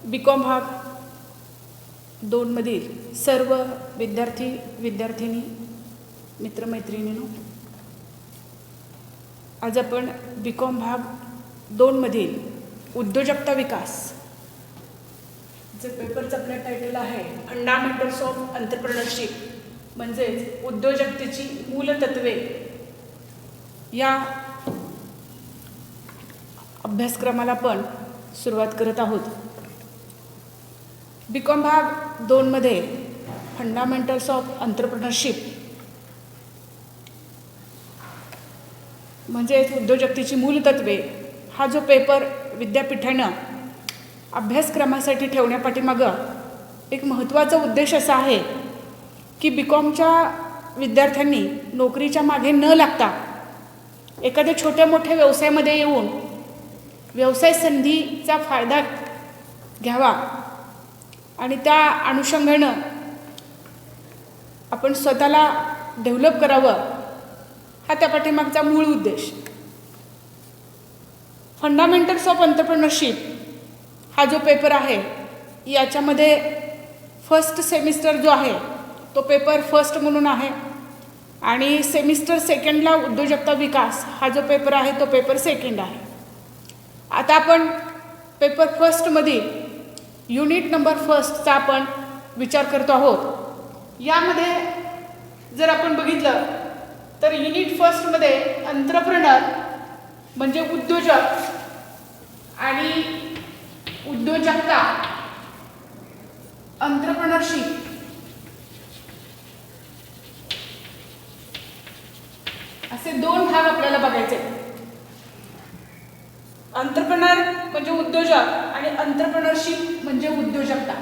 BCom भाग 2 मधील सर्व विद्यार्थी विद्यार्थिनी मित्रमैत्रिणींनो, आज आपण बी.कॉम भाग 2 मधील उद्योजकता विकास जे पेपरचं आपलं टायटल आहे फंडामेंटल्स ऑफ एंटरप्रेन्योरशिप, म्हणजेच उद्योजकतेची मूलतत्वे, या अभ्यासक्रमाला आपण सुरुवात करत आहोत. बी.कॉम भाग 2 मध्ये फंडामेंटल्स ऑफ एंटरप्रेन्योरशिप म्हणजेच उद्योजकतेची मूलतत्वे हा जो पेपर विद्यापीठानं अभ्यासक्रमासाठी ठेवण्यापाठीमागं एक महत्त्वाचा उद्देश असा आहे की बी.कॉमच्या विद्यार्थ्यांनी नोकरीच्या मागे न लागता एखाद्या छोट्या मोठ्या व्यवसायामध्ये येऊन व्यवसाय संधीचा फायदा घ्यावा आणि त्या अनुषंगानं आपण स्वतःला डेव्हलप करावं, हा त्या पाठीमागचा मूळ उद्देश. फंडामेंटल्स ऑफ एंटरप्रेन्योरशिप हा जो पेपर आहे याच्यामध्ये फर्स्ट सेमिस्टर जो आहे तो पेपर फर्स्ट म्हणून आहे आणि सेमिस्टर सेकंडला उद्योजकता विकास हा जो पेपर आहे तो पेपर सेकंड आहे. आता आपण पेपर फर्स्टमधील युनिट नंबर फर्स्टचा आपण विचार करतो आहोत. यामध्ये जर आपण बघितलं तर युनिट फर्स्टमध्ये एंटरप्रेनर म्हणजे उद्योजक आणि उद्योजकता, एंटरप्रेन्योरशिप असे 2 भाग आपल्याला बघायचे. एंटरप्रेनर म्हणजे उद्योजक आणि एंटरप्रेन्योरशिप म्हणजे उद्योजकता.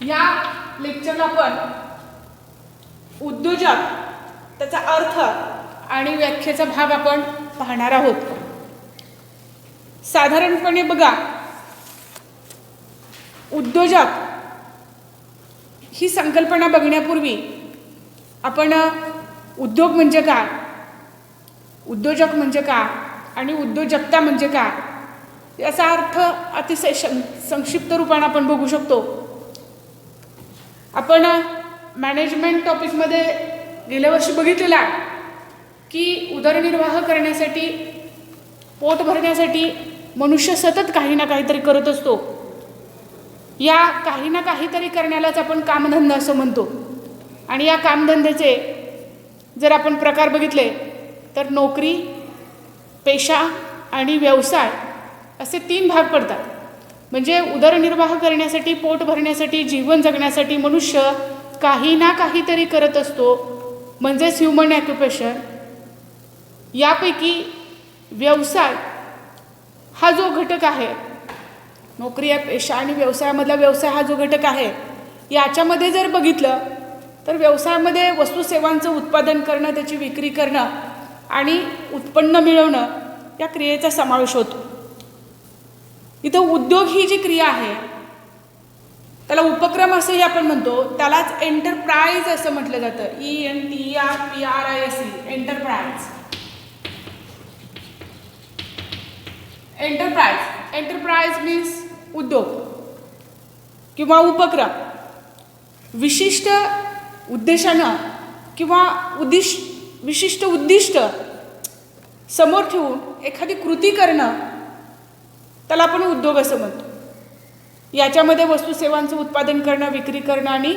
या लेक्चरला आपण उद्योजक, त्याचा अर्थ आणि व्याख्येचा भाग आपण पाहणार आहोत. साधारणपणे बघा, उद्योजक ही संकल्पना बघण्यापूर्वी आपण उद्योग म्हणजे काय, उद्योजक म्हणजे काय आणि उद्योजकता म्हणजे काय याचा अर्थ अतिशय संक्षिप्त रूपाने आपण बघू शकतो. आपण मॅनेजमेंट टॉपिकमध्ये गेल्या वर्षी बघितलेलं आहे की उदरनिर्वाह करण्यासाठी, पोट भरण्यासाठी मनुष्य सतत काही ना काहीतरी करत असतो. या काही ना काहीतरी करण्यालाच आपण कामधंदा असं म्हणतो. आणि या कामधंद्याचे जर आपण प्रकार बघितले तर नोकरी, पेशा आणि व्यवसाय असे 3 भाग पडतात. म्हणजे उदरनिर्वाह करण्यासाठी, पोट भरण्यासाठी, जीवन जगण्यासाठी मनुष्य काही ना काहीतरी करत असतो, म्हणजेच ह्युमन ऑक्युपेशन. यापैकी व्यवसाय हा जो घटक आहे, नोकरी या पेशा आणि व्यवसायामधला व्यवसाय हा जो घटक आहे, याच्यामध्ये जर बघितलं तर व्यवसायामध्ये वस्तू सेवांचं उत्पादन करणं, त्याची विक्री करणं आणि उत्पन्न मिळवणं या क्रियेचा समावेश होतो. इथं उद्योग ही जी क्रिया आहे त्याला उपक्रम असंही आपण म्हणतो, त्यालाच एंटरप्राइज असं म्हटलं जातं. ENTERPRISE, enterprise. Enterprise, enterprise means उद्योग किंवा उपक्रम. विशिष्ट उद्देशानं किंवा विशिष्ट उद्दिष्ट समोर ठेवून एखादी कृती करणं त्याला आपण उद्योग असं म्हणतो. याच्यामध्ये वस्तू सेवांचं उत्पादन करणं, विक्री करणं आणि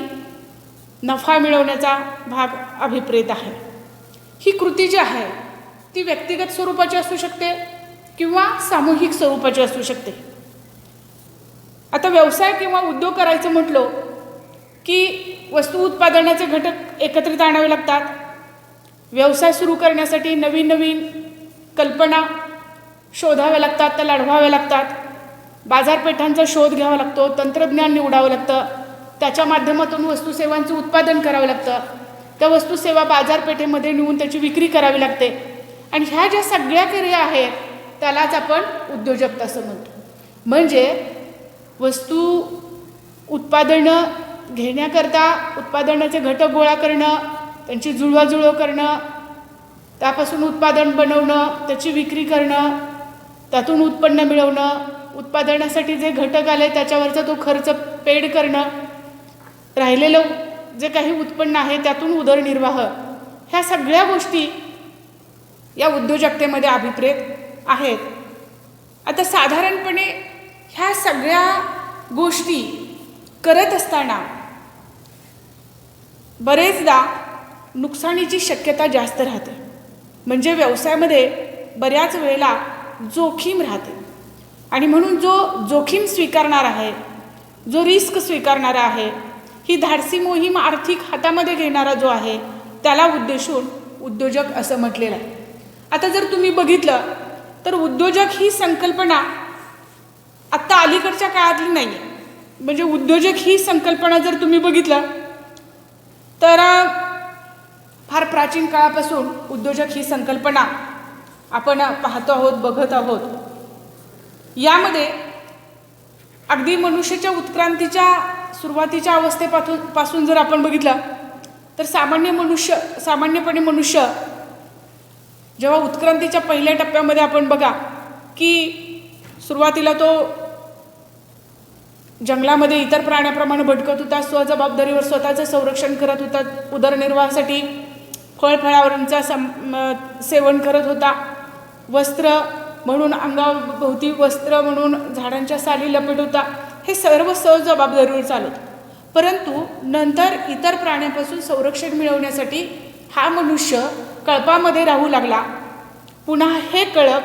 नफा मिळवण्याचा भाग अभिप्रेत आहे. ही कृती जी आहे ती व्यक्तिगत स्वरूपाची असू शकते किंवा सामूहिक स्वरूपाची असू शकते. आता व्यवसाय किंवा उद्योग करायचं म्हटलो की वस्तू उत्पादनाचे घटक एकत्रित आणावे लागतात. व्यवसाय सुरू करण्यासाठी नवीन नवीन कल्पना शोधाव्या लागतात, त्या लढवाव्या लागतात. बाजारपेठांचा शोध घ्यावा लागतो, तंत्रज्ञान निवडावं लागतं, त्याच्या माध्यमातून वस्तू सेवांचं उत्पादन करावं लागतं. त्या वस्तू सेवा बाजारपेठेमध्ये नेऊन त्याची विक्री करावी लागते. आणि ह्या ज्या सगळ्या क्रिया आहेत त्यालाच आपण उद्योजकता असं म्हणतो. म्हणजे वस्तू उत्पादनं घेण्याकरता उत्पादनाचे घटक गोळा करणं, त्यांची जुळवाजुळव करणं, त्यापासून उत्पादन बनवणं, त्याची विक्री करणं, त्यातून उत्पन्न मिळवणं उत्पादनासाठी जे घटक आले त्याच्यावरचा तो खर्च पेड करणं, राहिलेलं जे काही उत्पन्न आहे त्यातून उदरनिर्वाह, ह्या सगळ्या गोष्टी या उद्योजकतेमध्ये अभिप्रेत आहेत. आता साधारणपणे ह्या सगळ्या गोष्टी करत असताना बरेचदा नुकसानीची शक्यता जास्त राहते. म्हणजे व्यवसायामध्ये बऱ्याच वेळेला जोखीम राहते आणि म्हणून जो जोखीम स्वीकारणार आहे, जो रिस्क स्वीकारणारा आहे, ही धाडसी मोहीम आर्थिक हातामध्ये घेणारा जो आहे त्याला उद्देशून उद्योजक असं म्हटलेलं आहे. आता जर तुम्ही बघितलं तर उद्योजक ही संकल्पना आत्ता अलीकडच्या काळातली नाही आहे. म्हणजे उद्योजक ही संकल्पना जर तुम्ही बघितलं तर फार प्राचीन काळापासून उद्योजक ही संकल्पना आपण पाहतो आहोत, बघत आहोत. यामध्ये अगदी मनुष्याच्या उत्क्रांतीच्या सुरुवातीच्या अवस्थेपासून जर आपण बघितलं तर सामान्यपणे मनुष्य जेव्हा उत्क्रांतीच्या पहिल्या टप्प्यामध्ये आपण बघा की सुरुवातीला तो जंगलामध्ये इतर प्राण्याप्रमाणे भटकत होता, स्वजबाबदारीवर स्वतःचं संरक्षण करत होता, उदरनिर्वाहासाठी फळफळावरांचा सेवन करत होता, वस्त्र म्हणून अंगाभोवती वस्त्र म्हणून झाडांच्या साली लपेट होता. हे सर्व जबाबदारीवर चालत. परंतु नंतर इतर प्राण्यांपासून संरक्षण मिळवण्यासाठी हा मनुष्य कळपामध्ये राहू लागला. पुन्हा हे कळप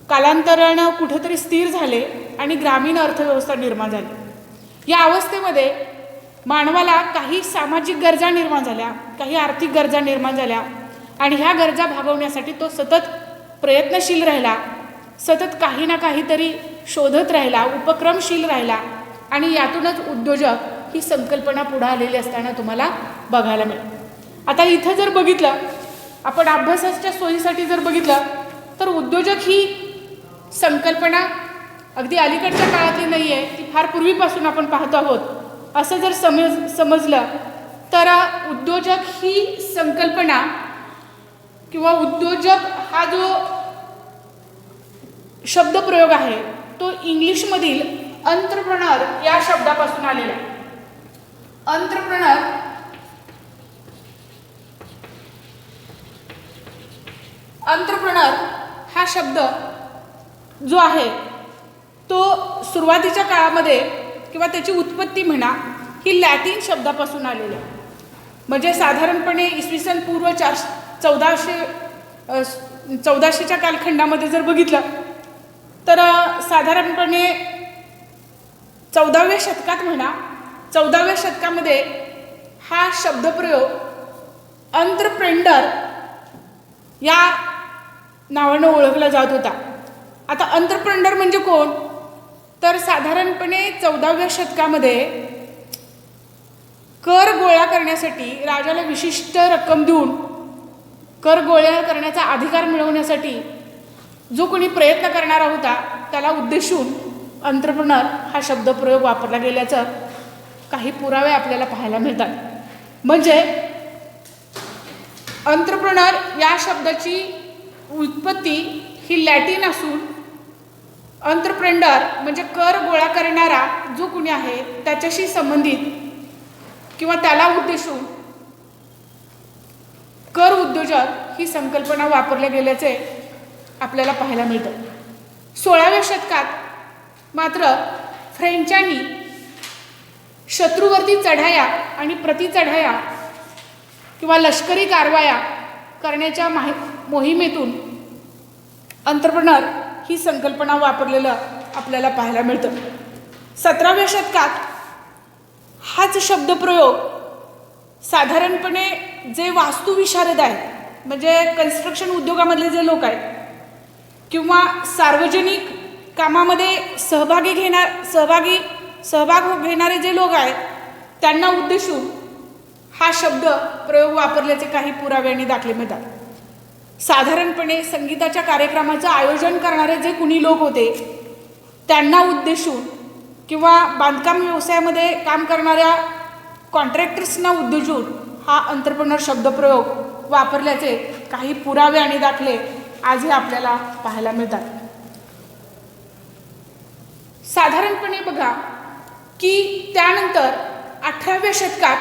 कालांतरानं कुठंतरी स्थिर झाले आणि ग्रामीण अर्थव्यवस्था निर्माण झाली. या अवस्थेमध्ये मानवाला काही सामाजिक गरजा निर्माण झाल्या, काही आर्थिक गरजा निर्माण झाल्या आणि ह्या गरजा भागवण्यासाठी तो सतत प्रयत्नशील राहिला, सतत काही ना काहीतरी शोधत राहिला, उपक्रमशील राहिला आणि यातूनच उद्योजक ही संकल्पना पुढे आलेली असताना तुम्हाला बघायला मिळेल. आता इथं जर बघितलं, आपण अभ्यासाच्या सोयीसाठी जर बघितलं तर उद्योजक ही संकल्पना अगदी अलीकडच्या काळातली नाही आहे, ती फार पूर्वीपासून आपण पाहतो आहोत. असं जर समजलं तर उद्योजक ही संकल्पना किंवा उद्योजक हा जो शब्दप्रयोग आहे तो इंग्लिशमधील एंटरप्रेन्योर या शब्दापासून आलेला आहे. एंटरप्रेन्योर हा शब्द जो आहे तो सुरुवातीच्या काळामध्ये किंवा त्याची उत्पत्ती म्हणा ही लॅटिन शब्दापासून आलेली आहे. म्हणजे साधारणपणे इसवी सन पूर्व 1400च्या कालखंडामध्ये जर बघितलं तर साधारणपणे 14व्या शतकात म्हणा, 14व्या शतकामध्ये हा शब्दप्रयोग एंटरप्रेन्योर या नावानं ओळखला जात होता. आता एंटरप्रेन्योर म्हणजे कोण, तर साधारणपणे 14व्या शतकामध्ये कर गोळा करण्यासाठी राजाला विशिष्ट रक्कम देऊन कर गोळा करण्याचा अधिकार मिळवण्यासाठी जो कोणी प्रयत्न करणारा होता त्याला उद्देशून एंटरप्रेन्योर हा शब्दप्रयोग वापरला गेल्याचं काही पुरावे आपल्याला पाहायला मिळतात. म्हणजे एंटरप्रेन्योर या शब्दाची उत्पत्ती ही लॅटिन असून एंटरप्रेन्योर म्हणजे कर गोळा करणारा जो कोणी आहे त्याच्याशी संबंधित किंवा त्याला उद्देशून कर उद्योजक ही संकल्पना वापरल्या गेल्याचे आपल्याला पाहायला मिळतं. 16व्या शतकात मात्र फ्रेंचांनी शत्रूवरती चढाया आणि प्रतिचढाया किंवा लष्करी कारवाया करण्याच्या मोहिमेतून एंटरप्रेन्योर ही संकल्पना वापरलेलं आपल्याला पाहायला मिळतं. 17व्या शतकात हाच शब्दप्रयोग साधारणपणे जे वास्तुविशारद आहेत म्हणजे कन्स्ट्रक्शन उद्योगामधले जे लोक आहेत किंवा सार्वजनिक कामामध्ये सहभाग घेणारे जे लोक आहेत त्यांना उद्देशून हा शब्द प्रयोग वापरल्याचे काही पुरावे आणि दाखले मिळतात. साधारणपणे संगीताच्या कार्यक्रमाचं आयोजन करणारे जे कुणी लोक होते त्यांना उद्देशून किंवा बांधकाम व्यवसायामध्ये काम करणाऱ्या कॉन्ट्रॅक्टर्सना उद्देशून हा एंटरप्रेन्योर शब्दप्रयोग वापरल्याचे काही पुरावे आणि दाखले आजही आपल्याला पाहायला मिळतात. साधारणपणे बघा की त्यानंतर 18व्या शतकात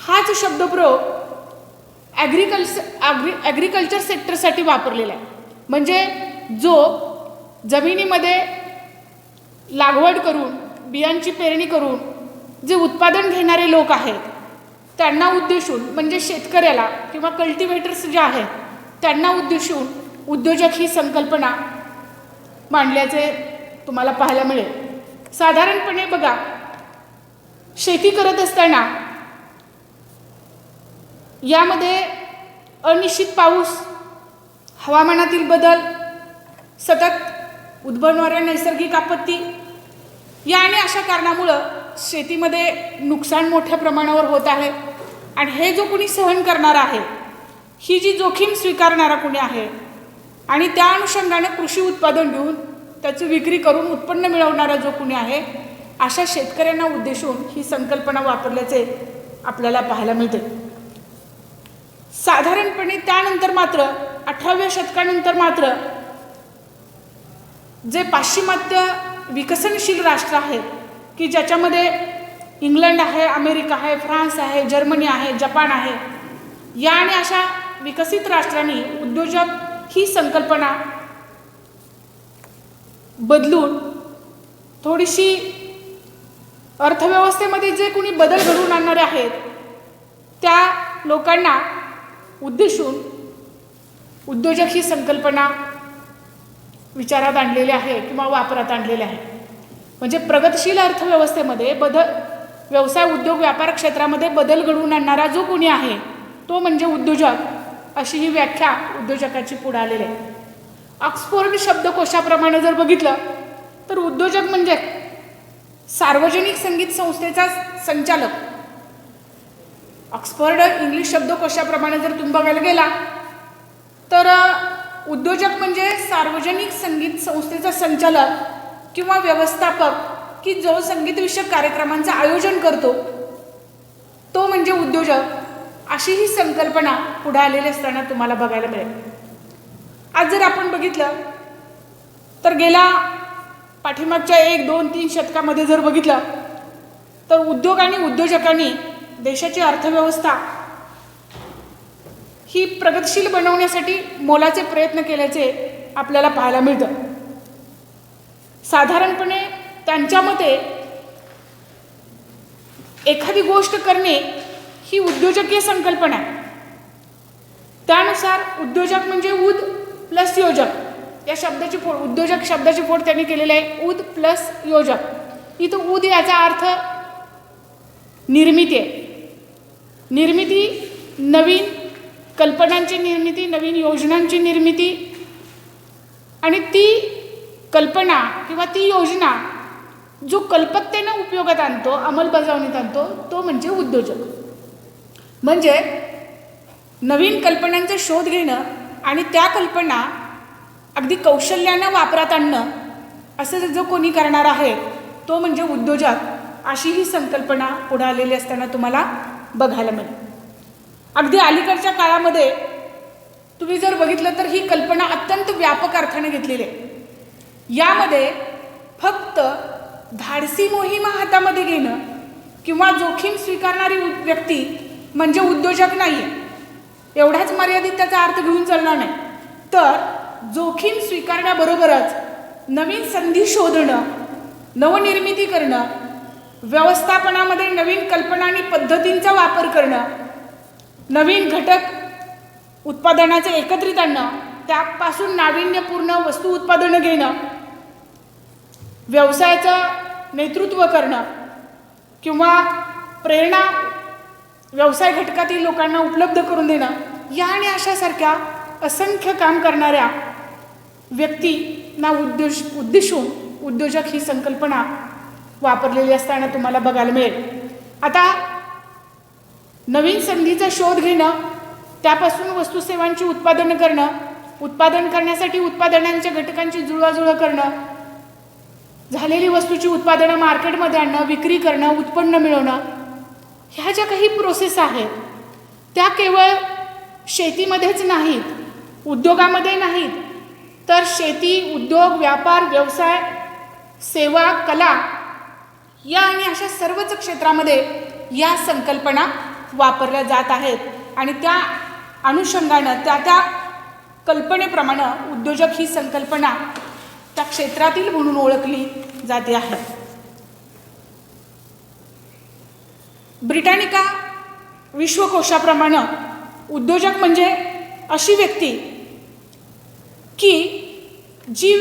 हाच शब्दप्रयोग ॲग्रिकल्चर सेक्टरसाठी वापरलेला आहे. म्हणजे जो जमिनीमध्ये लागवड करून बियांची पेरणी करून जे उत्पादन घेणारे लोक आहेत त्यांना उद्देशून, म्हणजे शेतकऱ्याला किंवा कल्टिवेटर्स जे आहेत त्यांना उद्देशून उद्योजक ही संकल्पना मांडल्याचे तुम्हाला पाहायला मिळेल. साधारणपणे बघा, शेती करत असताना यामध्ये अनिश्चित पाऊस, हवामानातील बदल, सतत उद्भवणाऱ्या नैसर्गिक आपत्ती या आणि अशा कारणामुळं शेतीमध्ये नुकसान मोठ्या प्रमाणावर होत आहे. आणि हे जो कोणी सहन करणारा आहे, ही जी जोखीम स्वीकारणारा कोणी आहे आणि त्या अनुषंगाने कृषी उत्पादन घेऊन त्याची विक्री करून उत्पन्न मिळवणारा जो कोणी आहे, अशा शेतकऱ्यांना उद्देशून ही संकल्पना वापरल्याचे आपल्याला पाहायला मिळते. साधारणपणे त्यानंतर मात्र 18व्या शतकानंतर मात्र जे पाश्चिमात्य विकसनशील राष्ट्र आहेत की ज्याच्यामध्ये इंग्लंड आहे, अमेरिका आहे, फ्रान्स आहे, जर्मनी आहे, जपान आहे, या आणि अशा विकसित राष्ट्रांनी उद्योजक ही संकल्पना बदलून थोडीशी अर्थव्यवस्थेमध्ये जे कोणी बदल घडवून आणणारे आहेत त्या लोकांना उद्देशून उद्योजक ही संकल्पना विचारात आणलेली आहे किंवा वापरात आणलेली आहे. म्हणजे प्रगतशील अर्थव्यवस्थेमध्ये व्यवसाय, उद्योग, व्यापार क्षेत्रामध्ये बदल घडवून आणणारा जो कोणी आहे तो म्हणजे उद्योजक, अशी ही व्याख्या उद्योजकाची पुढे आलेली आहे. ऑक्सफोर्ड शब्दकोशाप्रमाणे जर बघितलं तर उद्योजक म्हणजे सार्वजनिक संगीत संस्थेचा संचालक. ऑक्सफोर्ड इंग्लिश शब्दकोशाप्रमाणे जर तुम्ही बघायला गेला तर उद्योजक म्हणजे सार्वजनिक संगीत संस्थेचा संचालक किंवा व्यवस्थापक की जो संगीतविषयक कार्यक्रमांचं आयोजन करतो तो म्हणजे उद्योजक, अशी ही संकल्पना पुढे आलेली असताना तुम्हाला बघायला मिळेल. आज जर आपण बघितलं तर गेल्या पाठीमागच्या 1, 2, 3 शतकामध्ये जर बघितलं तर उद्योग आणि उद्योजकांनी देशाची अर्थव्यवस्था ही प्रगतशील बनवण्यासाठी मोलाचे प्रयत्न केल्याचे आपल्याला पाहायला मिळतं. साधारणपणे त्यांच्या मते एखादी गोष्ट करणे ही उद्योजकीय संकल्पना आहे. त्यानुसार उद्योजक म्हणजे उद प्लस योजक, या शब्दाची फोड, उद्योजक शब्दाची फोड त्यांनी केलेली आहे उद प्लस योजक. इथं उद याचा अर्थ निर्मिती आहे. निर्मिती, नवीन कल्पनांची निर्मिती, नवीन योजनांची निर्मिती, आणि ती कल्पना किंवा ती योजना जो कल्पकतेनं उपयोगात आणतो, अंमलबजावणीत आणतो, तो म्हणजे उद्योजक. म्हणजे नवीन कल्पनांचा शोध घेणं आणि त्या कल्पना अगदी कौशल्यानं वापरात आणणं, असं जो कोणी करणार आहे तो म्हणजे उद्योजक, अशी ही संकल्पना पुढे आलेली असताना तुम्हाला बघायला मिळेल. अगदी अलीकडच्या काळामध्ये तुम्ही जर बघितलं तर ही कल्पना अत्यंत व्यापक अर्थाने घेतलेली आहे. यामध्ये फक्त धाडसी मोहिमा हातामध्ये घेणं किंवा जोखीम स्वीकारणारी व्यक्ती म्हणजे उद्योजक नाही आहे, एवढ्याच मर्यादित त्याचा अर्थ घेऊन चालणार नाही. तर जोखीम स्वीकारण्याबरोबरच नवीन संधी शोधणं, नवनिर्मिती करणं, व्यवस्थापनामध्ये नवीन कल्पना आणि पद्धतींचा वापर करणं, नवीन घटक उत्पादनाचे एकत्रित आणणं, त्यापासून नाविन्यपूर्ण वस्तू उत्पादनं घेणं, व्यवसायाचं नेतृत्व करणं किंवा प्रेरणा व्यवसाय घटकातील लोकांना उपलब्ध करून देणं, या आणि अशासारख्या असंख्य काम करणाऱ्या व्यक्तींना उद्देशून उद्योजक ही संकल्पना वापरलेली असताना तुम्हाला बघायला मिळेल. आता नवीन संधीचा शोध घेणं, त्यापासून वस्तुसेवांची उत्पादन करणं, उत्पादन करण्यासाठी उत्पादनांच्या घटकांची जुळवाजुळव करणं, झालेली वस्तूची उत्पादनं मार्केटमध्ये आणणं, विक्री करणं, उत्पन्न मिळवणं, ह्या ज्या काही प्रोसेस आहेत त्या केवळ शेतीमध्येच नाहीत, उद्योगामध्ये नाहीत, तर शेती, उद्योग, व्यापार, व्यवसाय सेवा, कला या आणि अशा सर्वच क्षेत्रामध्ये या संकल्पना वापरल्या जात आहेत आणि त्या अनुषंगानं त्या कल्पनेप्रमाणे उद्योजक ही संकल्पना त्या क्षेत्रातील म्हणून ओळखली जाते आहे. ब्रिटानिका विश्वकोशाप्रमाणे उद्योजक म्हणजे अशी व्यक्ती की जी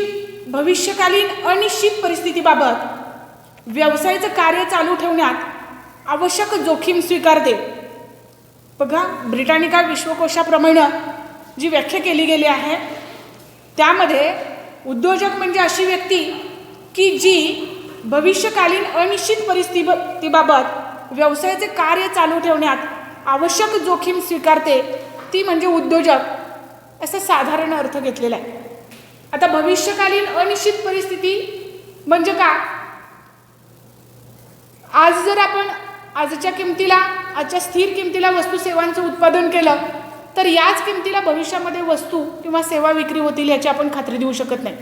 भविष्यकालीन अनिश्चित परिस्थितीबाबत व्यवसायाचं कार्य चालू ठेवण्यात आवश्यक जोखीम स्वीकारते. बघा, ब्रिटानिका विश्वकोशाप्रमाणे जी व्याख्या केली गेली आहे त्यामध्ये उद्योजक म्हणजे अशी व्यक्ती की जी भविष्यकालीन अनिश्चित परिस्थितीबाबत व्यवसायाचे कार्य चालू ठेवण्यात आवश्यक जोखीम स्वीकारते, ती म्हणजे उद्योजक, असा साधारण अर्थ घेतलेला आहे. आता भविष्यकालीन अनिश्चित परिस्थिती म्हणजे का? आज जर आपण आजच्या स्थिर किमतीला वस्तू सेवांचं उत्पादन केलं तर याच किमतीला भविष्यामध्ये वस्तू किंवा सेवा विक्री होतील याची आपण खात्री देऊ शकत नाही.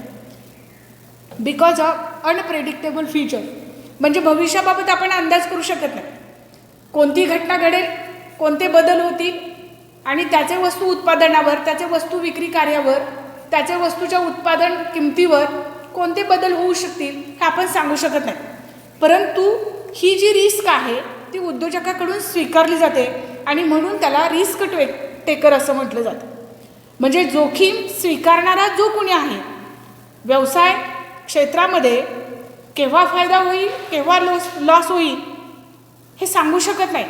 बिकॉज ऑफ अनप्रेडिक्टेबल फ्युचर, म्हणजे भविष्याबाबत आपण अंदाज करू शकत नाही. कोणती घटना घडेल, कोणते बदल होतील आणि त्याचे वस्तू उत्पादनावर, त्याचे वस्तू विक्री कार्यावर, त्याच्या वस्तूच्या उत्पादन किमतीवर कोणते बदल होऊ शकतील हे आपण सांगू शकत नाही. परंतु ही जी रिस्क आहे ती उद्योजकाकडून स्वीकारली जाते आणि म्हणून त्याला रिस्क टेकर असं म्हटलं जातं. म्हणजे जोखीम स्वीकारणारा जो कोणी आहे, व्यवसाय क्षेत्रामध्ये केव्हा फायदा होईल, केव्हा लॉस होईल हे सांगू शकत नाही.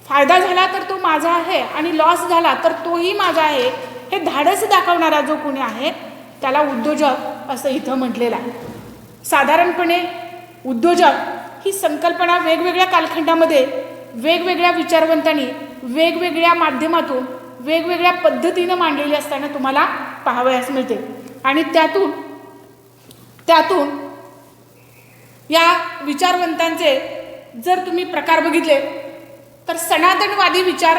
फायदा झाला तर तो माझा आहे आणि लॉस झाला तर तोही माझा आहे हे धाडस दाखवणारा जो कोणी आहे त्याला उद्योजक असं इथं म्हटलेलं आहे. साधारणपणे उद्योजक ही संकल्पना वेगवेगळ्या कालखंडामध्ये वेगवेगळ्या विचारवंतांनी वेगवेगळ्या माध्यमातून वेगवेगळ्या पद्धतीनं मांडलेली असताना तुम्हाला पाहावयास मिळते. आणि त्यातून या विचारवंतांचे जर तुम्ही प्रकार बघितले तर सनातनवादी विचार,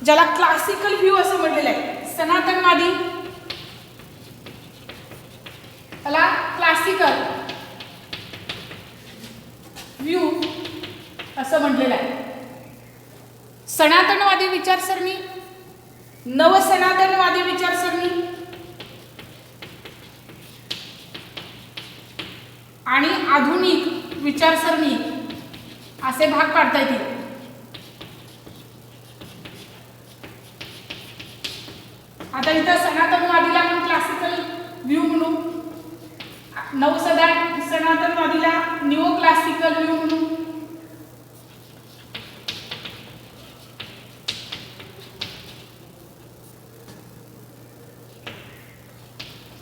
ज्याला क्लासिकल व्ह्यू असं म्हटलेलं आहे, सनातनवादी त्याला क्लासिकल व्ह्यू असं म्हटलेलं आहे. सनातनवादी विचारसरणी, नवसनातनवादी विचारसरणी आणि आधुनिक विचारसरणी असे भाग पाडता येतील. आता इथं सनातनवादीला आपण क्लासिकल व्ह्यू म्हणू, सनातनवादीला न्यू क्लासिकल व्ह्यू म्हणू,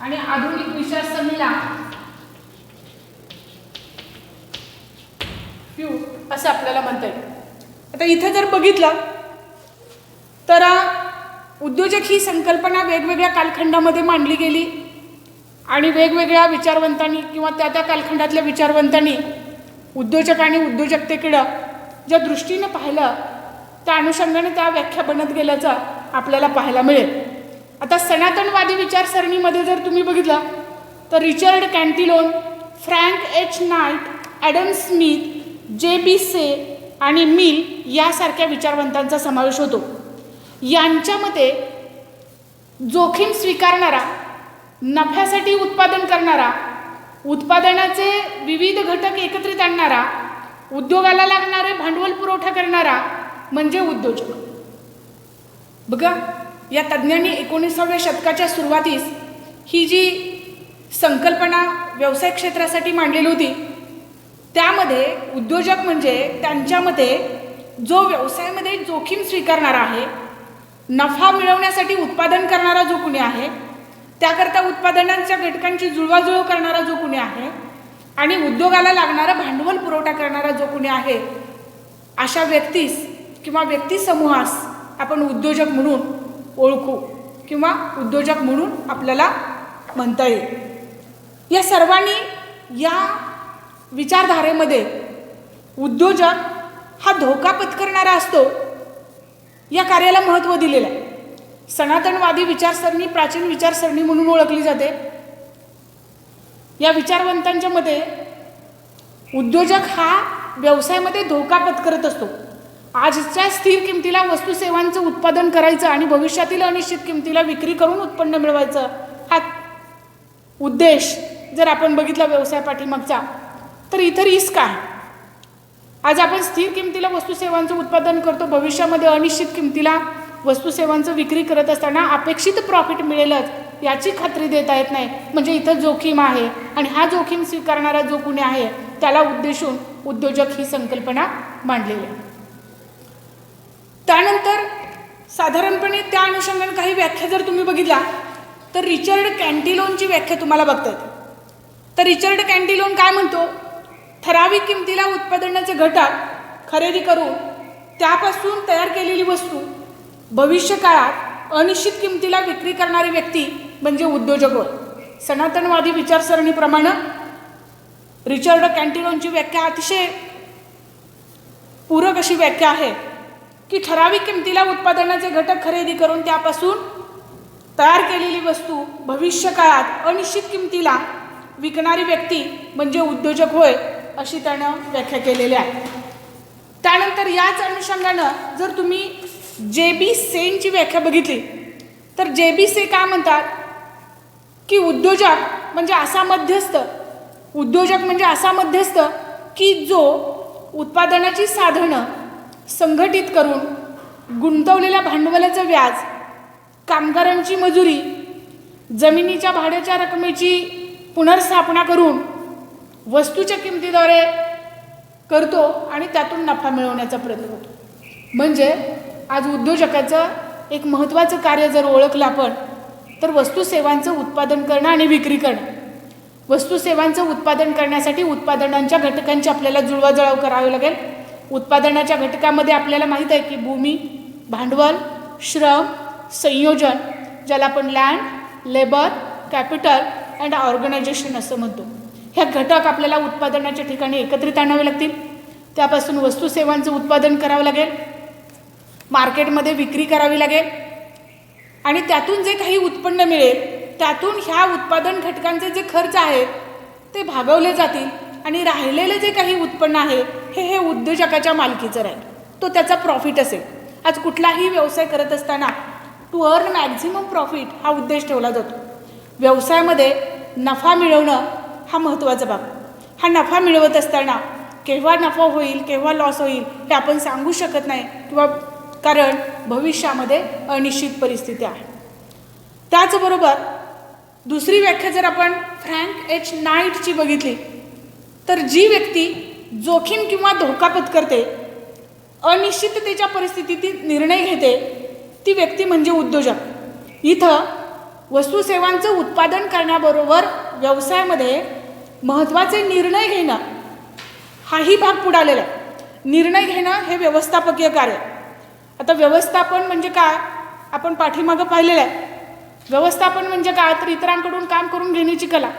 आणि आधुनिक विचारसरणीला व्ह्यू असं आपल्याला म्हणता येईल. आता इथं जर बघितलं तर उद्योजक ही संकल्पना वेगवेगळ्या कालखंडामध्ये मांडली गेली आणि वेगवेगळ्या विचारवंतांनी किंवा त्या कालखंडातल्या विचारवंतांनी उद्योजक आणि उद्योजकतेकडं ज्या दृष्टीनं पाहिलं त्या अनुषंगाने त्या व्याख्या बनत गेल्याचं आपल्याला पाहायला मिळेल. आता सनातनवादी विचारसरणीमध्ये जर तुम्ही बघितलं तर Richard Cantillon, Frank H Knight, Adam Smith, J B. Say आणि मिल यासारख्या विचारवंतांचा समावेश होतो. यांच्या मते जोखीम स्वीकारणारा, नफ्यासाठी उत्पादन करणारा, उत्पादनाचे विविध घटक एकत्रित आणणारा, उद्योगाला लागणारे भांडवल पुरवठा करणारा म्हणजे उद्योजक. बघा, या तज्ज्ञांनी 19व्या शतकाच्या सुरुवातीस ही जी संकल्पना व्यवसाय क्षेत्रासाठी मांडलेली होती त्यामध्ये उद्योजक म्हणजे त्यांच्या मते जो व्यवसायामध्ये जोखीम स्वीकारणारा आहे, नफा मिळवण्यासाठी उत्पादन करणारा जो कोणी आहे, त्याकरता उत्पादनांच्या घटकांची जुळवाजुळव करणारा जो कोणी आहे आणि उद्योगाला लागणारा भांडवल पुरवठा करणारा जो कोणी आहे, अशा व्यक्तीस किंवा व्यक्तिसमूहास आपण उद्योजक म्हणून ओळखू किंवा उद्योजक म्हणून आपल्याला म्हणता येईल. या सर्वांनी या विचारधारेमध्ये उद्योजक हा धोका पत्करणारा असतो या कार्याला महत्त्व दिलेलं आहे. सनातनवादी विचारसरणी प्राचीन विचारसरणी म्हणून ओळखली जाते. या विचारवंतांच्या मते उद्योजक हा व्यवसायामध्ये धोका पत्करत असतो. आजच्या स्थिर किमतीला वस्तू सेवांचं उत्पादन करायचं आणि भविष्यातील अनिश्चित किमतीला विक्री करून उत्पन्न मिळवायचं हा उद्देश जर आपण बघितला व्यवसाय पाठीमागचा, तर इथं रिस्क आहे. आज आपण स्थिर किमतीला वस्तू सेवांचं उत्पादन करतो, भविष्यामध्ये अनिश्चित किमतीला वस्तू सेवांचं विक्री करत असताना अपेक्षित प्रॉफिट मिळेलच याची खात्री देता येत नाही. म्हणजे इथं जोखीम आहे आणि हा जोखीम स्वीकारणारा जो कुणी आहे त्याला उद्देशून उद्योजक ही संकल्पना मांडलेली आहे. त्यानंतर साधारणपणे त्या अनुषंगाने काही व्याख्या जर तुम्ही बघितला तर रिचर्ड कॅन्टिलोनची व्याख्या तुम्हाला बघता येते. तर रिचर्ड कॅन्टिलोन काय म्हणतो, ठराविक किमतीला उत्पादनाचे घटक खरेदी करून त्यापासून तयार केलेली वस्तू भविष्य काळात अनिश्चित किमतीला विक्री करणारी व्यक्ती म्हणजे उद्योजक होय. सनातनवादी विचारसरणीप्रमाणे रिचर्ड कॅन्टिलोनची व्याख्या अतिशय पूरक अशी व्याख्या आहे की ठराविक किमतीला उत्पादनाचे घटक खरेदी करून त्यापासून तयार केलेली वस्तू भविष्य काळात अनिश्चित किमतीला विकणारी व्यक्ती म्हणजे उद्योजक होय, अशी त्यानं व्याख्या केलेली आहे. त्यानंतर याच अनुषंगानं जर तुम्ही जे.बी. सेनची व्याख्या बघितली तर जे.बी. से काय म्हणतात की उद्योजक म्हणजे असा मध्यस्थ की जो उत्पादनाची साधनं संघटित करून गुंतवलेल्या भांडवलाचं व्याज, कामगारांची मजुरी, जमिनीच्या भाड्याच्या रकमेची पुनर्स्थापना करून वस्तूच्या किमतीद्वारे करतो आणि त्यातून नफा मिळवण्याचा प्रयत्न करतो. म्हणजे आज उद्योजकाचं एक महत्त्वाचं कार्य जर ओळखलं आपण तर वस्तू सेवांचं उत्पादन करणं आणि विक्री करणं. वस्तू सेवांचं उत्पादन करण्यासाठी उत्पादनांच्या घटकांची आपल्याला जुळवाजुळव करावी लागेल. उत्पादनाच्या घटकामध्ये आपल्याला माहीत आहे की भूमी, भांडवल, श्रम, संयोजन, ज्याला आपण land, labour, capital and organisation असं म्हणतो, ह्या घटक आपल्याला उत्पादनाच्या ठिकाणी एकत्रित आणावे लागतील. त्यापासून वस्तू सेवांचं उत्पादन करावं लागेल, मार्केटमध्ये विक्री करावी लागेल आणि त्यातून जे काही उत्पन्न मिळेल त्यातून ह्या उत्पादन घटकांचे जे खर्च आहेत ते भागवले जातील आणि राहिलेले जे काही उत्पन्न आहे हे उद्योजकाच्या मालकीचं राहील, तो त्याचा प्रॉफिट असेल. आज कुठलाही व्यवसाय करत असताना टू अर्न मॅक्झिमम प्रॉफिट हा उद्देश ठेवला जातो. व्यवसायामध्ये नफा मिळवणं हा महत्त्वाचा भाग. हा नफा मिळवत असताना केव्हा नफा होईल केव्हा लॉस होईल हे आपण सांगू शकत नाही, किंवा कारण भविष्यामध्ये अनिश्चित परिस्थिती आहे. त्याचबरोबर दुसरी व्याख्या जर आपण फ्रँक एच नाईटची बघितली तर जी व्यक्ती जोखीम किंवा धोका पत्करते, अनिश्चिततेच्या परिस्थितीत निर्णय घेते, ती व्यक्ती म्हणजे उद्योजक. इथं वस्तू सेवांचं उत्पादन करण्याबरोबर व्यवसायामध्ये महत्त्वाचे निर्णय घेणं हाही भाग पुढालेला आहे. निर्णय घेणं हे व्यवस्थापकीय कार्य. आता व्यवस्थापन म्हणजे काय आपण पाठीमागं पाहिलेलं आहे. व्यवस्थापन म्हणजे काय तर इतरांकडून काम करून घेण्याची कला.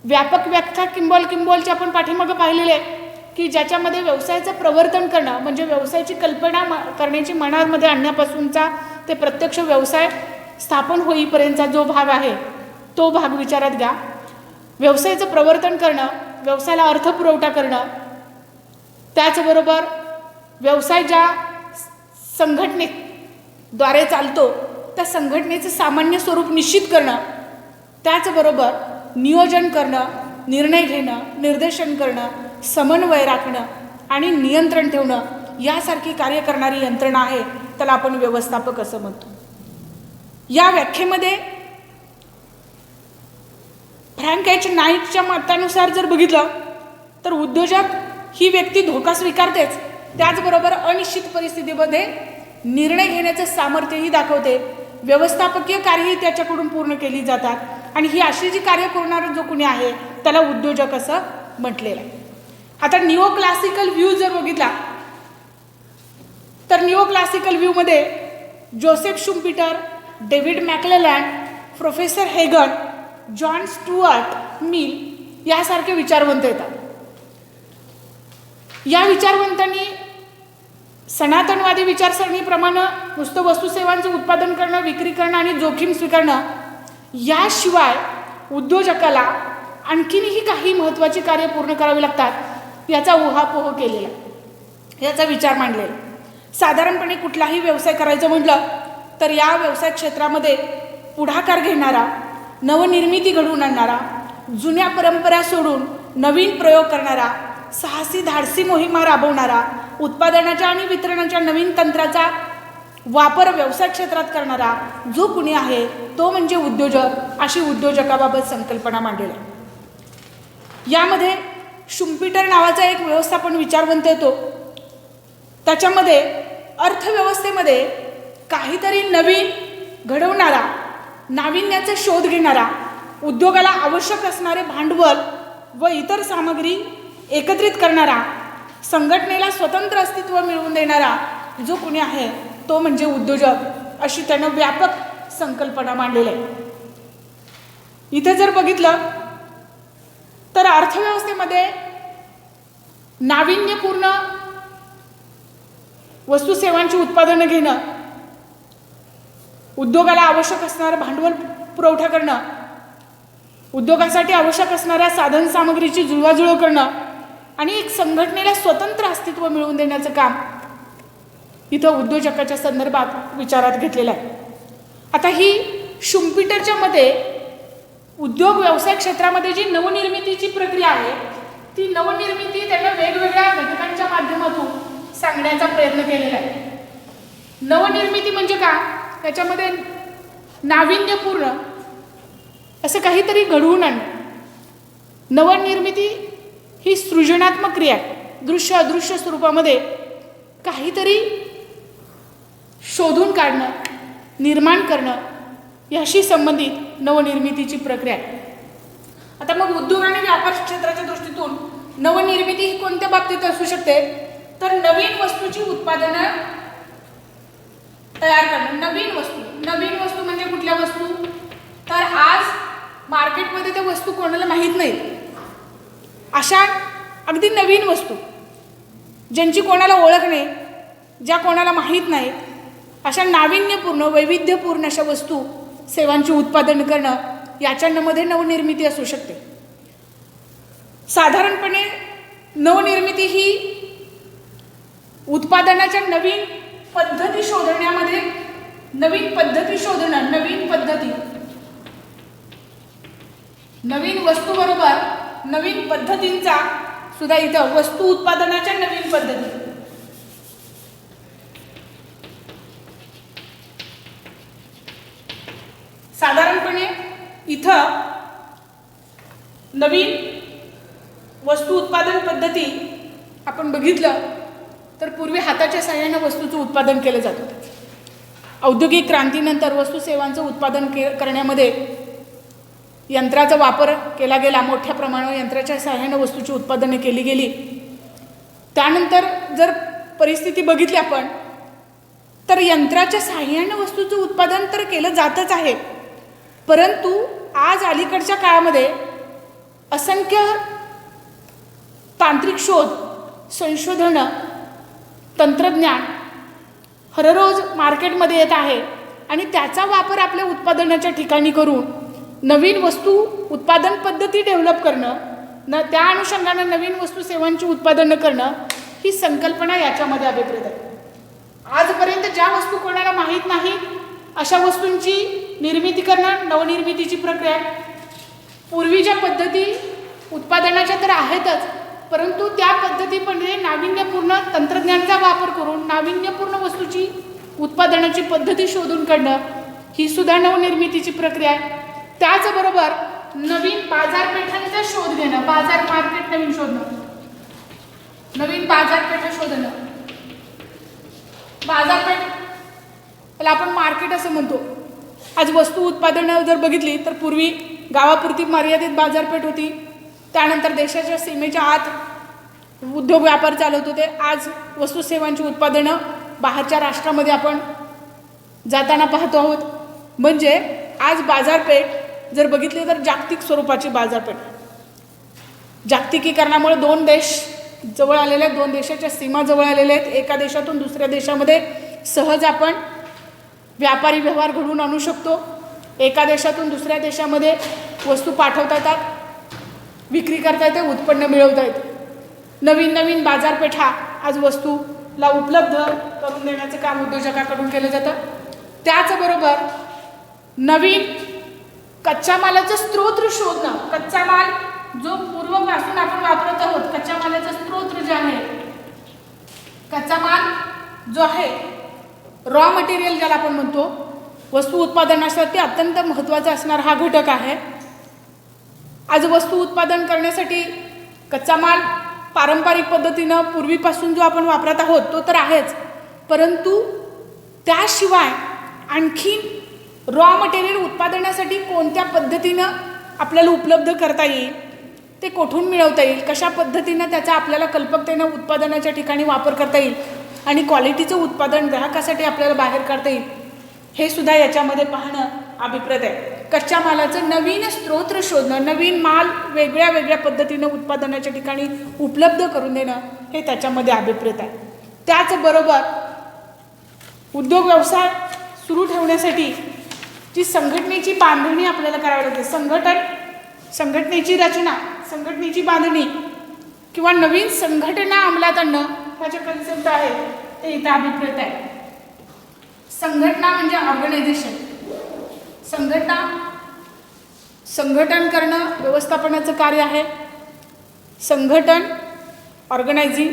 व्यापक व्याख्या किंबॉलचे आपण पाठीमागं पाहिलेले आहे की ज्याच्यामध्ये व्यवसायाचं प्रवर्तन करणं म्हणजे व्यवसायाची कल्पना करण्याची मनामध्ये आणण्यापासूनचा ते प्रत्यक्ष व्यवसाय स्थापन होईपर्यंतचा जो भाग आहे तो भाग विचारात घ्या. व्यवसायाचं प्रवर्तन करणं, व्यवसायाला अर्थपुरवठा करणं, त्याचबरोबर व्यवसाय ज्या संघटनेद्वारे चालतो त्या संघटनेचं सामान्य स्वरूप निश्चित करणं, त्याचबरोबर नियोजन करणं, निर्णय घेणं, निर्देशन करणं, समन्वय राखणं आणि नियंत्रण ठेवणं यासारखी कार्य करणारी यंत्रणा आहे, त्याला आपण व्यवस्थापक असं म्हणतो. या व्याख्येमध्ये फ्रँक एच नाईटच्या मतानुसार जर बघितलं तर उद्योजक ही व्यक्ती धोका स्वीकारतेच, त्याचबरोबर अनिश्चित परिस्थितीमध्ये निर्णय घेण्याचं सामर्थ्यही दाखवते. व्यवस्थापकीय कार्यही त्याच्याकडून पूर्ण केली जातात आणि ही अशी जी कार्य करणारा जो कुणी आहे त्याला उद्योजक असं म्हटलेलं आहे. आता निओ क्लासिकल व्ह्यू जर बघितला तर निओ क्लासिकल व्ह्यूमध्ये Joseph Schumpeter, David McClelland, professor Hagen, John Stuart Mill यासारखे विचारवंत येतात. या विचारवंतांनी सनातनवादी विचारसरणीप्रमाणे नुसतं वस्तू सेवांचं उत्पादन करणं, विक्री करणं आणि जोखीम स्वीकारणं याशिवाय उद्योजकाला आणखीनही काही महत्त्वाची कार्य पूर्ण करावी लागतात याचा उहापोह केलेला, याचा विचार मांडलेला. साधारणपणे कुठलाही व्यवसाय करायचं म्हटलं तर या व्यवसाय क्षेत्रामध्ये पुढाकार घेणारा, नवनिर्मिती घडवून आणणारा, जुन्या परंपरा सोडून नवीन प्रयोग करणारा, साहसी धाडसी मोहिमा राबवणारा, उत्पादनाच्या आणि वितरणाच्या नवीन तंत्राचा वापर व्यवसाय क्षेत्रात करणारा जो कुणी आहे तो म्हणजे उद्योजक, अशी उद्योजकाबाबत संकल्पना मांडलेली आहे. यामध्ये शुम्पीटर नावाचा एक व्यवस्थापन विचारवंत येतो. त्याच्यामध्ये अर्थव्यवस्थेमध्ये काहीतरी नवीन घडवणारा, नाविन्याचा शोध घेणारा, उद्योगाला आवश्यक असणारे भांडवल व इतर सामग्री एकत्रित करणारा, संघटनेला स्वतंत्र अस्तित्व मिळवून देणारा जो कुणी आहे तो म्हणजे उद्योजक, अशी त्यानं व्यापक संकल्पना मांडलेली आहे. इथे जर बघितलं तर अर्थव्यवस्थेमध्ये नाविन्यपूर्ण वस्तू सेवांची उत्पादनं घेणं, उद्योगाला आवश्यक असणारं भांडवल पुरवठा करणं, उद्योगासाठी आवश्यक असणाऱ्या साधन सामग्रीची जुळवाजुळव करणं आणि एक संघटनेला स्वतंत्र अस्तित्व मिळवून देण्याचं काम इथं उद्योजकाच्या संदर्भात विचारात घेतलेलं आहे. आता ही शुम्पीटरच्या मते उद्योग व्यवसाय क्षेत्रामध्ये जी नवनिर्मितीची प्रक्रिया आहे ती नवनिर्मिती त्यांना वेगवेगळ्या घटकांच्या माध्यमातून सांगण्याचा प्रयत्न केलेला आहे. नवनिर्मिती म्हणजे का, त्याच्यामध्ये नाविन्यपूर्ण असं काहीतरी घडवून आणणं. नवनिर्मिती ही सृजनात्मक क्रिया आहे. दृश्य अदृश्य स्वरूपामध्ये काहीतरी शोधून काढणं, निर्माण करणं याशी संबंधित नवनिर्मितीची प्रक्रिया आहे. आता मग उद्योग आणि व्यापार क्षेत्राच्या दृष्टीतून नवनिर्मिती ही कोणत्या बाबतीत असू शकते, तर नवीन वस्तूची उत्पादनं तयार करणं. नवीन वस्तू म्हणजे कुठल्या वस्तू, तर आज मार्केटमध्ये त्या वस्तू कोणाला माहीत नाहीत, अशा अगदी नवीन वस्तू ज्यांची कोणाला ओळख नाही, ज्या कोणाला माहीत नाहीत, अशा नाविन्यपूर्ण वैविध्यपूर्ण अशा वस्तू सेवांची उत्पादन करणं याच्यामध्ये नवनिर्मिती असू शकते. साधारणपणे नवनिर्मिती ही उत्पादनाच्या नवीन पद्धती शोधण्यामध्ये, नवीन वस्तूबरोबर नवीन पद्धतींचा सुद्धा इथं, वस्तू उत्पादनाच्या नवीन पद्धती, साधारणपणे इथं नवीन वस्तू उत्पादन पद्धती आपण बघितलं तर पूर्वी हाताच्या साहाय्याने वस्तूचं उत्पादन केलं जात होतं. औद्योगिक क्रांतीनंतर वस्तू सेवांचं उत्पादन करण्यामध्ये यंत्राचा वापर केला गेला. मोठ्या प्रमाणावर यंत्राच्या साहाय्याने वस्तूची उत्पादने केली गेली. त्यानंतर जर परिस्थिती बघितली आपण तर यंत्राच्या साहाय्याने वस्तूचं उत्पादन तर केलं जातच आहे, परंतु आज अलीकडच्या काळामध्ये असंख्य तांत्रिक शोध, संशोधनं, तंत्रज्ञान हररोज मार्केटमध्ये येत आहे आणि त्याचा वापर आपल्या उत्पादनाच्या ठिकाणी करून नवीन वस्तू उत्पादन पद्धती डेव्हलप करणं, त्या अनुषंगानं नवीन वस्तू सेवांची उत्पादनं करणं ही संकल्पना याच्यामध्ये अभिप्रेत आहे. आजपर्यंत ज्या वस्तू कोणाला माहीत नाही अशा वस्तूंची निर्मिती करणं नवनिर्मितीची प्रक्रिया. पूर्वीच्या पद्धती उत्पादनाच्या तर आहेतच, परंतु त्या पद्धतीमध्ये नाविन्यपूर्ण तंत्रज्ञानाचा वापर करून नाविन्यपूर्ण वस्तूची उत्पादनाची पद्धती शोधून काढणं ही सुद्धा नवनिर्मितीची प्रक्रिया आहे. त्याचबरोबर नवीन बाजारपेठांचा शोध घेणं, मार्केट नवीन शोधणं, नवीन बाजारपेठा शोधणं. बाजारपेठ त्याला आपण मार्केट असं म्हणतो. आज वस्तू उत्पादनं जर बघितली तर पूर्वी गावापुरती मर्यादित बाजारपेठ होती. त्यानंतर देशाच्या सीमेच्या आत उद्योग व्यापार चालवत होते. आज वस्तू सेवांची उत्पादनं बाहेरच्या राष्ट्रामध्ये आपण जाताना पाहतो आहोत. म्हणजे आज बाजारपेठ जर बघितली तर जागतिक स्वरूपाची बाजारपेठ. जागतिकीकरणामुळे दोन देश जवळ आलेले आहेत, दोन देशाच्या सीमा जवळ आलेल्या आहेत. एका देशातून दुसऱ्या देशामध्ये सहज आपण व्यापारी व्यवहार घडवून आणू शकतो. एका देशातून दुसऱ्या देशामध्ये वस्तू पाठवता येतात. विक्री करता येते, उत्पन्न मिळवता येते. नवीन नवीन बाजारपेठा आज वस्तूला उपलब्ध करून देण्याचं काम उद्योजकाकडून केलं जातं. त्याचबरोबर नवीन कच्च्या मालाचं स्रोत शोधणं. कच्चा माल जो पूर्वपासून आपण वापरत आहोत, कच्च्या मालाचा स्रोत जे आहे, कच्चा माल जो आहे, रॉ मटेरियल ज्याला आपण म्हणतो, वस्तू उत्पादनासाठी अत्यंत महत्त्वाचा असणारा हा घटक आहे. आज वस्तू उत्पादन करण्यासाठी कच्चा माल पारंपरिक पद्धतीनं पूर्वीपासून जो आपण वापरत आहोत तो तर आहेच, परंतु त्याशिवाय आणखीन रॉ मटेरियल उत्पादनासाठी कोणत्या पद्धतीनं आपल्याला उपलब्ध करता येईल, ते कुठून मिळवता येईल, कशा पद्धतीनं त्याचा आपल्याला कल्पकतेनं उत्पादनाच्या ठिकाणी वापर करता येईल आणि क्वालिटीचं उत्पादन ग्राहकासाठी आपल्याला बाहेर काढता येईल, हे सुद्धा याच्यामध्ये पाहणं अभिप्रेत आहे. कच्च्या मालाचं नवीन स्रोत शोधणं, नवीन माल वेगळ्या वेगळ्या पद्धतीनं उत्पादनाच्या ठिकाणी उपलब्ध करून देणं, हे त्याच्यामध्ये अभिप्रेत आहे. त्याचबरोबर उद्योग व्यवसाय सुरू ठेवण्यासाठी जी संघटनेची बांधणी आपल्याला करावी लागते. संघटनेची रचना, संघटनेची बांधणी किंवा नवीन संघटना अंमलात आणणं, ह्याचे कन्सेप्ट आहे ते इथं अभिप्रेत आहे. संघटना म्हणजे ऑर्गनायझेशन. संघटन करणं व्यवस्थापनाचं कार्य आहे. संघटन, ऑर्गनायझिंग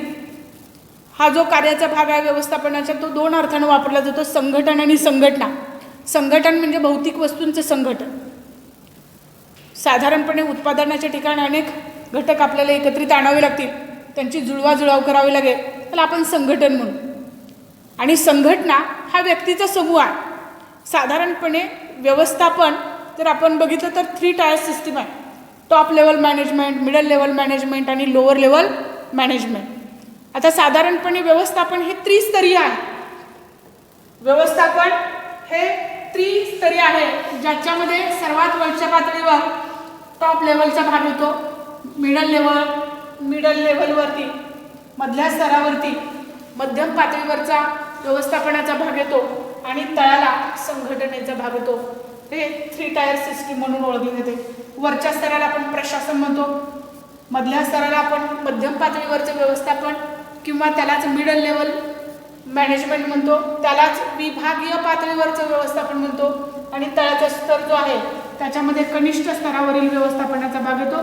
हा जो कार्याचा भाग आहे व्यवस्थापनाचा, तो दोन अर्थानं वापरला जातो, संघटन आणि संघटना. संघटन म्हणजे भौतिक वस्तूंचं संघटन. साधारणपणे उत्पादनाच्या ठिकाणी अनेक घटक आपल्याला एकत्रित आणावे लागतील, त्यांची जुळवाजुळव करावी लागेल, त्याला आपण संघटन म्हणू. आणि संघटना हा व्यक्तीचा समूह आहे. साधारणपणे व्यवस्थापन जर आपण बघितलं तर 3 टायर सिस्टीम आहे. Top level management, middle level management आणि लोअर लेवल मॅनेजमेंट. आता साधारणपणे व्यवस्थापन हे त्रिस्तरीय आहे. व्यवस्थापन हे त्रिस्तरीय आहे, ज्याच्यामध्ये सर्वात वरच्या पातळीवर टॉप लेवलचा भाग होतो, मिडल लेवलवरती, मधल्या स्तरावरती मध्यम पातळीवरचा व्यवस्थापनाचा भाग येतो आणि तळाला संघटनेचा भाग येतो. हे 3 टायर सिस्टीम म्हणून ओळखले जाते. वरच्या स्तराला आपण प्रशासन म्हणतो, मधल्या स्तराला आपण मध्यम पातळीवरचं व्यवस्थापन किंवा त्यालाच मिडल लेवल मॅनेजमेंट म्हणतो, त्यालाच विभागीय पातळीवरचं व्यवस्थापन म्हणतो, आणि तळाचा स्तर जो आहे त्याच्यामध्ये कनिष्ठ स्तरावरील व्यवस्थापनाचा भाग येतो.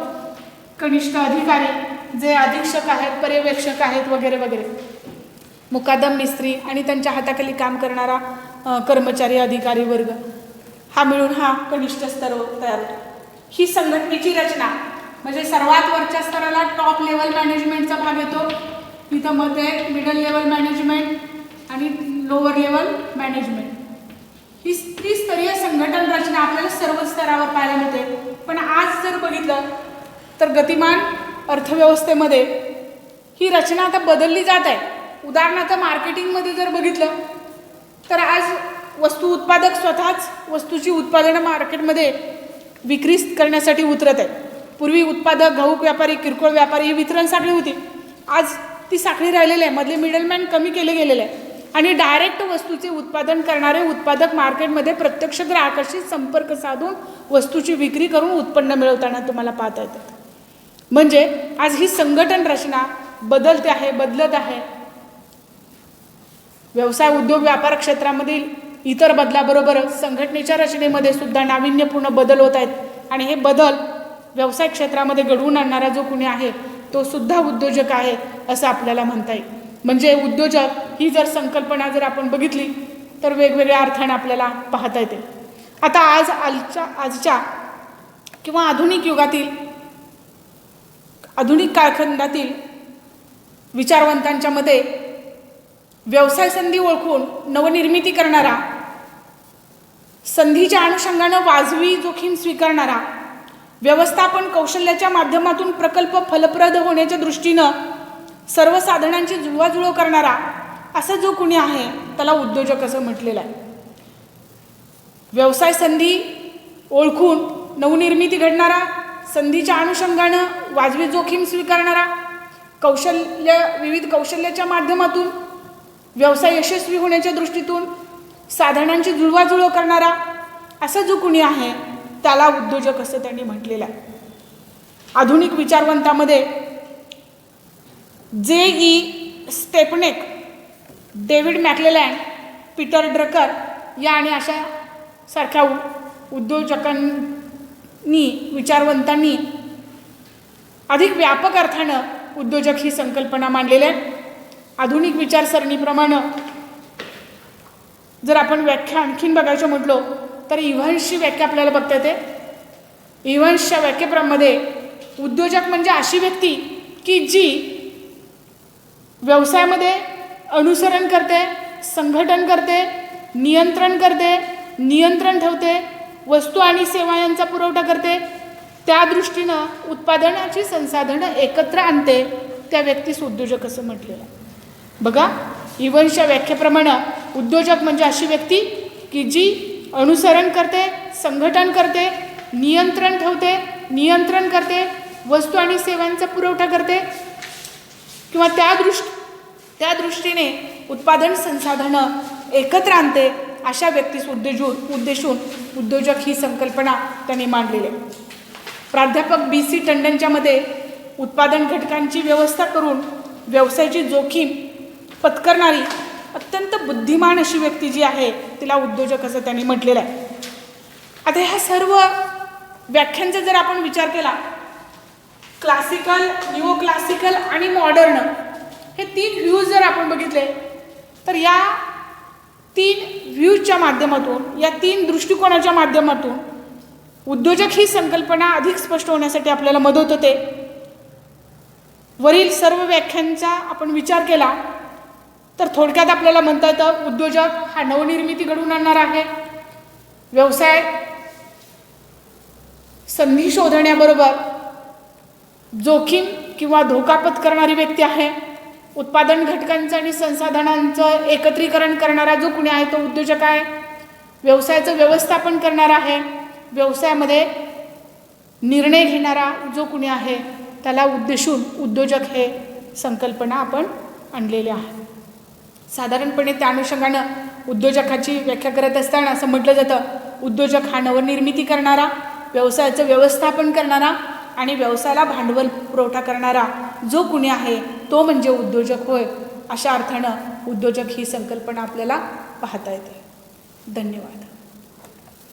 कनिष्ठ अधिकारी जे अधीक्षक आहेत, पर्यवेक्षक आहेत वगैरे वगैरे, मुकादम मिस्त्री आणि त्यांच्या हाताखाली काम करणारा कर्मचारी, अधिकारी वर्ग, हा मिळून हा कनिष्ठ स्तर तयार होतो. ही संघटनेची रचना म्हणजे सर्वात वरच्या स्तराला टॉप लेवल मॅनेजमेंटचा भाग येतो, इथं मध्ये मिडल लेवल मॅनेजमेंट आणि लोअर लेवल मॅनेजमेंट. ही त्रिस्तरीय संघटन रचना आपल्याला सर्व स्तरावर पाहायला मिळते. पण आज जर बघितलं तर गतिमान अर्थव्यवस्थेमध्ये ही रचना आता बदलली जात आहे. उदाहरणार्थ मार्केटिंगमध्ये जर बघितलं तर आज वस्तू उत्पादक स्वतःच वस्तूची उत्पादनं मार्केटमध्ये विक्री करण्यासाठी उतरत आहेत. पूर्वी उत्पादक, घाऊक व्यापारी, किरकोळ व्यापारी ही वितरण साखळी होती. आज ती साखळी राहिलेली आहे, मधले मिडलमॅन कमी केले गेलेले आहे आणि डायरेक्ट वस्तूचे उत्पादन करणारे उत्पादक मार्केटमध्ये प्रत्यक्ष ग्राहकाशी संपर्क साधून वस्तूची विक्री करून उत्पन्न मिळवताना तुम्हाला पाहता येतात. म्हणजे आज ही संघटन रचना बदलत आहे. व्यवसाय, उद्योग, व्यापार क्षेत्रामधील इतर बदलाबरोबरच संघटनेच्या रचनेमध्ये सुद्धा नाविन्यपूर्ण बदल होत आहेत आणि हे बदल व्यवसाय क्षेत्रामध्ये घडवून आणणारा जो कोणी आहे तो सुद्धा उद्योजक आहे असं आपल्याला म्हणता येईल. म्हणजे उद्योजक ही जर संकल्पना जर आपण बघितली तर वेगवेगळ्या अर्थाने आपल्याला पाहता येते. आता आजच्या किंवा आधुनिक युगातील, आधुनिक कालखंडातील विचारवंतांच्या मते व्यवसाय संधी ओळखून नवनिर्मिती करणारा, संधीच्या अनुषंगानं वाजवी जोखीम स्वीकारणारा, व्यवस्थापन कौशल्याच्या माध्यमातून प्रकल्प फलप्रद होण्याच्या दृष्टीनं सर्व साधनांची जुळवाजुळव करणारा असा जो कोणी आहे त्याला उद्योजक असं म्हटलेलं आहे. व्यवसाय संधी ओळखून नवनिर्मिती घडणारा, संधीच्या अनुषंगानं वाजवी जोखीम स्वीकारणारा, विविध कौशल्याच्या माध्यमातून व्यवसाय यशस्वी होण्याच्या दृष्टीतून साधनांची जुळवाजुळव करणारा असा जो कोणी आहे त्याला उद्योजक असं त्यांनी म्हटलेलं आहे. आधुनिक विचारवंतामध्ये स्टेपनेक, डेव्हिड मॅक्लेलँड, पीटर ड्रकर या आणि अशा सारख्या उद्योजकांनी, विचारवंतांनी अधिक व्यापक अर्थानं उद्योजक ही संकल्पना मांडलेली आहे. आधुनिक विचारसरणीप्रमाणे जर आपण व्याख्या आणखीन बघायचं म्हटलो तर इव्हन्सची व्याख्या आपल्याला बघता येते. इव्हन्सच्या व्याख्येप्रमाणे उद्योजक म्हणजे अशी व्यक्ती की जी व्यवसायामध्ये अनुसरण करते, संघटन करते, नियंत्रण ठेवते, वस्तू आणि सेवा यांचा पुरवठा करते, त्या दृष्टीनं उत्पादनाची संसाधनं एकत्र आणते, त्या व्यक्तीस उद्योजक असं म्हटलेलं आहे. बघा, इव्हन्सच्या व्याख्येप्रमाणे उद्योजक म्हणजे अशी व्यक्ती की जी अनुसरण करते, संघटन करते, नियंत्रण करते, वस्तू आणि सेवांचा पुरवठा करते किंवा त्या दृष्टीने उत्पादन संसाधनं एकत्र आणते, अशा व्यक्तीस उद्देशून उद्योजक ही संकल्पना त्यांनी मांडलेली आहे. प्राध्यापक BC टंडनच्या मते उत्पादन घटकांची व्यवस्था करून व्यवसायाची जोखीम पत्करणारी अत्यंत बुद्धिमान अशी व्यक्ती जी आहे तिला उद्योजक असं त्यांनी म्हटलेलं आहे. आता ह्या सर्व व्याख्यांचा जर आपण विचार केला, क्लासिकल, न्यू क्लासिकल आणि मॉडर्न हे 3 व्ह्यूज जर आपण बघितले तर या 3 व्ह्यूजच्या माध्यमातून, या 3 दृष्टिकोनाच्या माध्यमातून उद्योजक ही संकल्पना अधिक स्पष्ट होण्यासाठी आपल्याला मदत होते. वरील सर्व व्याख्यांचा आपण विचार केला तर थोडक्यात आपल्याला म्हणता येतं उद्योजक हा नवनिर्मिती घडवून आणणार आहे, व्यवसाय संधी शोधण्याबरोबर जोखीम किंवा धोका पत्करणारी व्यक्ती आहे, उत्पादन घटकांचं आणि संसाधनांचं एकत्रीकरण करणारा जो कुणी आहे तो उद्योजक आहे, व्यवसायाचं व्यवस्थापन करणारा आहे, व्यवसायामध्ये निर्णय घेणारा जो कुणी आहे त्याला उद्देशून उद्योजक हे संकल्पना आपण आणलेली आहे. साधारणपणे त्या अनुषंगानं उद्योजकाची व्याख्या करत असताना असं म्हटलं जातं, उद्योजक हा नवनिर्मिती करणारा, व्यवसायाचं व्यवस्थापन करणारा आणि व्यवसायाला भांडवल पुरवठा करणारा जो कुणी आहे तो म्हणजे उद्योजक होय. अशा अर्थानं उद्योजक ही संकल्पना आपल्याला पाहता येते. धन्यवाद.